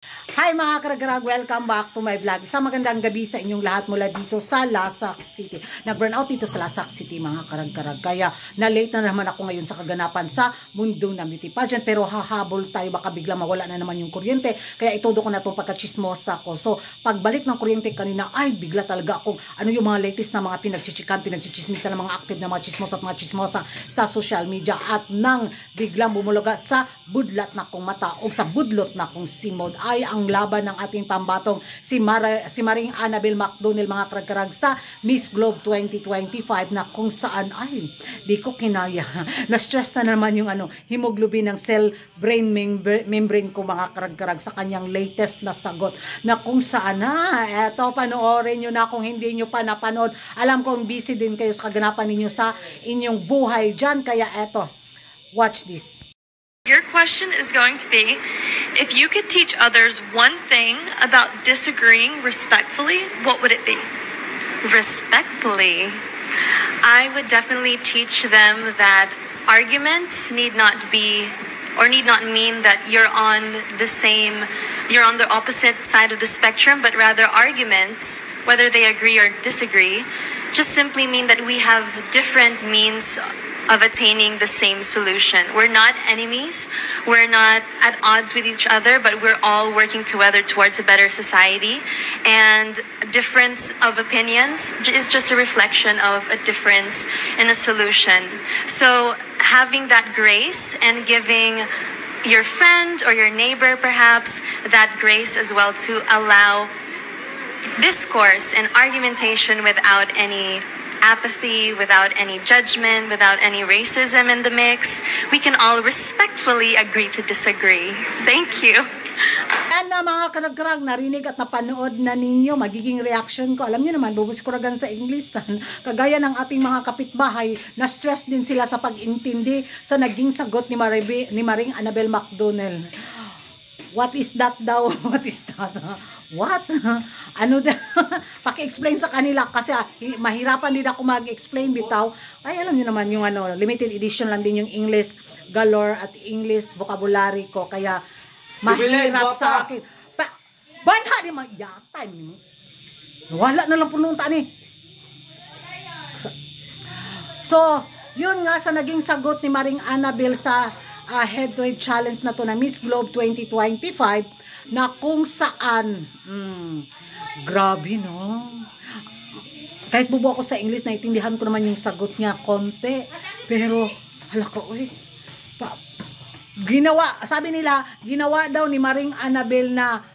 Hi mga karagarag, welcome back to my vlog. Isang magandang gabi sa inyong lahat mula dito sa Lasak City. Nag-burn out dito sa Lasak City mga karag-karag. Kaya na-late na naman ako ngayon sa kaganapan sa mundo ng beauty pageant. Pero hahabol tayo, baka bigla mawala na naman yung kuryente. Kaya itudo ko na itong pagkachismosa ko. So pagbalik ng kuryente kanina, ay bigla talaga akong ano yung mga latest na mga pinagchichikan, pinagchichismisa ng mga active na mga chismosa at mga chismosa sa social media. At nang biglang bumulaga sa budlat na kong mata o sa budlot na kong simod ay ang laban ng ating pambatong si Maring Annabel McDonald mga karag-karag sa Miss Globe 2025 na kung saan ay di ko kinaya. Na-stress na naman yung hemoglobin ng cell brain membrane ko mga karag-karag sa kanyang latest na sagot na kung saan eto panoorin nyo na kung hindi nyo pa napanood. Alam kong busy din kayo sa kaganapan ninyo sa inyong buhay dyan, kaya eto, watch this. Your question is going to be, if you could teach others one thing about disagreeing respectfully, what would it be? Respectfully, I would definitely teach them that arguments need not be or need not mean that you're on the opposite side of the spectrum, but rather arguments, whether they agree or disagree, just simply mean that we have different means of attaining the same solution. We're not enemies, we're not at odds with each other, but we're all working together towards a better society. And difference of opinions is just a reflection of a difference in a solution. So having that grace and giving your friend or your neighbor perhaps that grace as well to allow discourse and argumentation without any apathy, without any judgment, without any racism in the mix. We can all respectfully agree to disagree. Thank you. Yan na mga karag-karag, narinig at napanood na ninyo magiging reaction ko. Alam niyo naman, bubuskuragan sa English. Kagaya ng ating mga kapitbahay, na-stress din sila sa pag-intindi sa naging sagot ni Maring Annabel McDonald. What is that daw? What is that? What? Ano daw? Paki-explain sa kanila kasi mahirapan din ako mag-explain bitaw. Ay alam niyo naman yung limited edition lang din yung English galore at English vocabulary ko kaya mahirap sa akin. Banha di magyatan mo. Wala na lang pununta ni. So, yun nga sa naging sagot ni Maring Annabel sa head-to-head challenge na to na Miss Globe 2025 na kung saan grabe no, kahit bubo ako sa English naiintindihan ko naman yung sagot niya konti, pero hala ka ginawa, sabi nila ginawa daw ni Maring Annabel na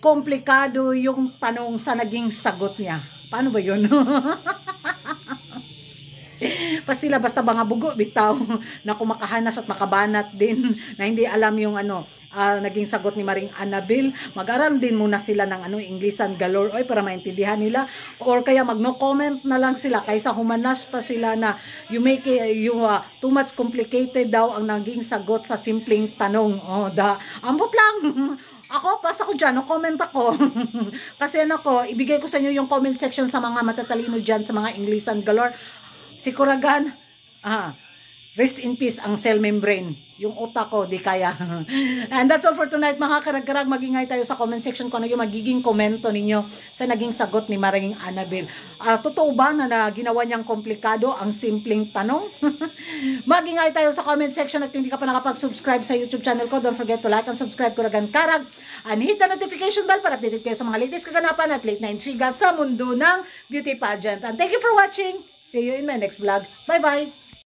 komplikado yung tanong sa naging sagot niya. Paano ba yun? Pastila basta mga bugo bitaw na kumakahanas at makabanat din na hindi alam yung naging sagot ni Maring Annabel. Mag-aral din muna sila ng Englishan galore para maintindihan nila, or kaya mag-no comment na lang sila kaysa humanas pa sila na you make too much complicated daw ang naging sagot sa simpleng tanong. Ambot lang. Ako, pas ako dyan, comment ako. Kasi ibigay ko sa inyo yung comment section sa mga matatalino dyan, sa mga Englishan galore. Si Kuragan, rest in peace ang cell membrane. Yung utak ko, di kaya. And that's all for tonight mga karag-karag. Magingay tayo sa comment section kung ano yung magiging komento ninyo sa naging sagot ni Maring Annabel. Totoo ba na ginawa niyang komplikado ang simpleng tanong? Magingay tayo sa comment section at kung hindi ka pa nakapag-subscribe sa YouTube channel ko, don't forget to like and subscribe Kuragan Karag. And hit the notification bell para updated kayo sa mga latest kaganapan at late na intriga sa mundo ng beauty pageant. And thank you for watching. See you in my next vlog. Bye-bye!